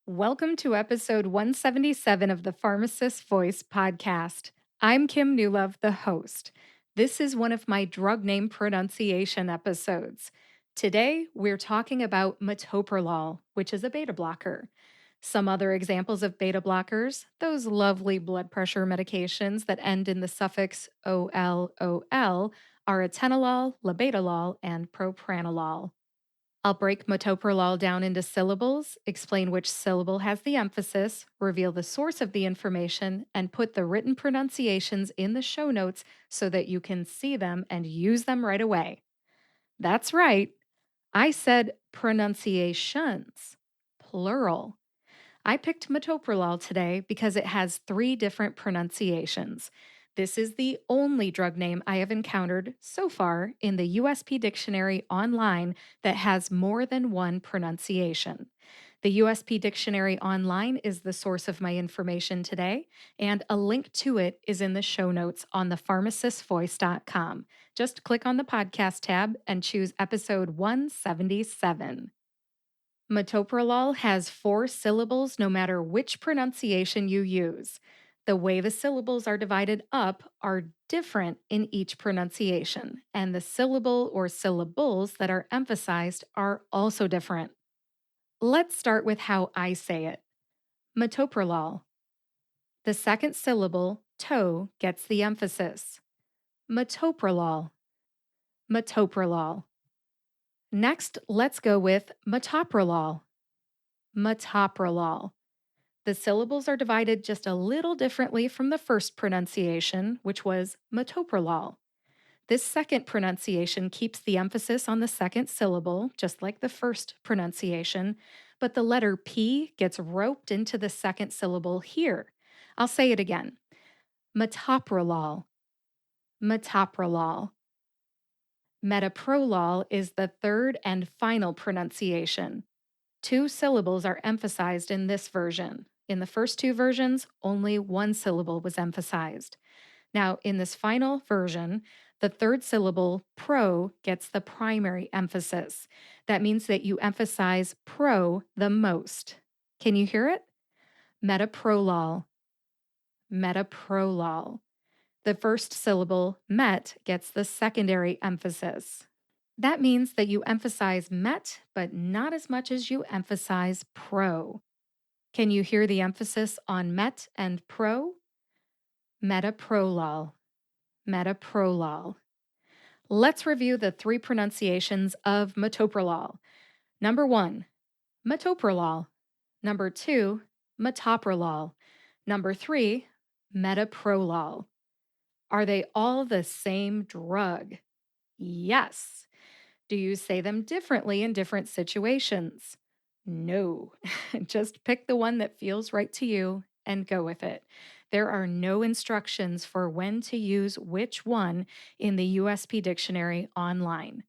Welcome to episode 177 of the Pharmacist Voice podcast. I'm Kim Newlove, the host. This is one of my drug name pronunciation episodes. Today, we're talking about metoprolol, which is a beta blocker. Some other examples of beta blockers, those lovely blood pressure medications that end in the suffix OLOL, are atenolol, labetalol, and propranolol. I'll break metoprolol down into syllables, explain which syllable has the emphasis, reveal the source of the information, and put the written pronunciations in the show notes so that you can see them and use them right away. That's right, I said pronunciations, plural. I picked metoprolol today because it has three different pronunciations. This is the only drug name I have encountered so far in the USP Dictionary Online that has more than one pronunciation. The USP Dictionary Online is the source of my information today, and a link to it is in the show notes on thepharmacistvoice.com. Just click on the podcast tab and choose episode 177. Metoprolol has four syllables no matter which pronunciation you use. The way the syllables are divided up are different in each pronunciation, and the syllable or syllables that are emphasized are also different. Let's start with how I say it. Metoprolol. The second syllable, to, gets the emphasis. Metoprolol. Metoprolol. Next, let's go with metoprolol. Metoprolol. The syllables are divided just a little differently from the first pronunciation, which was metoprolol. This second pronunciation keeps the emphasis on the second syllable, just like the first pronunciation, but the letter P gets roped into the second syllable here. I'll say it again. Metoprolol. Metoprolol. Metoprolol is the third and final pronunciation. Two syllables are emphasized in this version. In the first two versions, only one syllable was emphasized. Now, in this final version, the third syllable, pro, gets the primary emphasis. That means that you emphasize pro the most. Can you hear it? Metoprolol. Metoprolol. The first syllable, met, gets the secondary emphasis. That means that you emphasize met, but not as much as you emphasize pro. Can you hear the emphasis on met and pro? Metoprolol. Metoprolol. Let's review the three pronunciations of metoprolol. Number 1, metoprolol. Number 2, metoprolol. Number 3, metoprolol. Are they all the same drug? Yes. Do you say them differently in different situations? No. Just pick the one that feels right to you and go with it. There are no instructions for when to use which one in the USP Dictionary Online.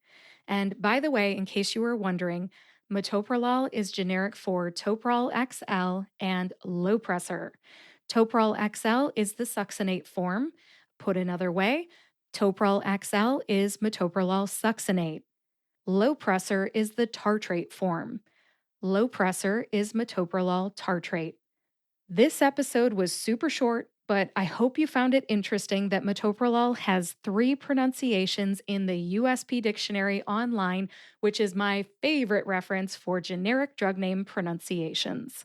And by the way, in case you were wondering, metoprolol is generic for Toprol XL and Lopressor. Toprol XL is the succinate form. Put another way, Toprol XL is metoprolol succinate. Lopressor is the tartrate form. Lopressor is metoprolol tartrate. This episode was super short, but I hope you found it interesting that metoprolol has three pronunciations in the USP Dictionary Online, which is my favorite reference for generic drug name pronunciations.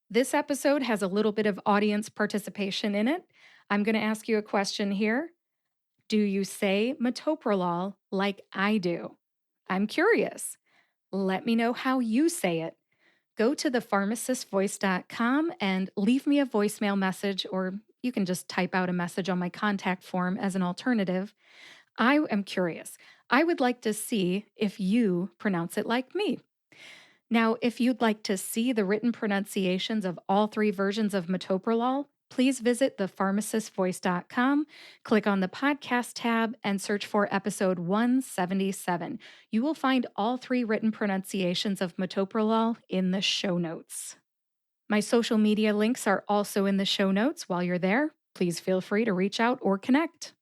This episode has a little bit of audience participation in it. I'm going to ask you a question here. Do you say metoprolol like I do? I'm curious. Let me know how you say it. Go to thepharmacistvoice.com and leave me a voicemail message, or you can just type out a message on my contact form as an alternative. I am curious. I would like to see if you pronounce it like me. Now, if you'd like to see the written pronunciations of all three versions of metoprolol, please visit thepharmacistvoice.com, click on the podcast tab, and search for episode 177. You will find all three written pronunciations of metoprolol in the show notes. My social media links are also in the show notes. While you're there, please feel free to reach out or connect.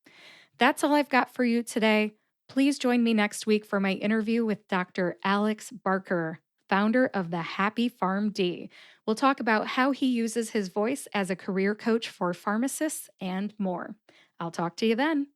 That's all I've got for you today. Please join me next week for my interview with Dr. Alex Barker. founder of the Happy Farm D. We'll talk about how he uses his voice as a career coach for pharmacists and more. I'll talk to you then.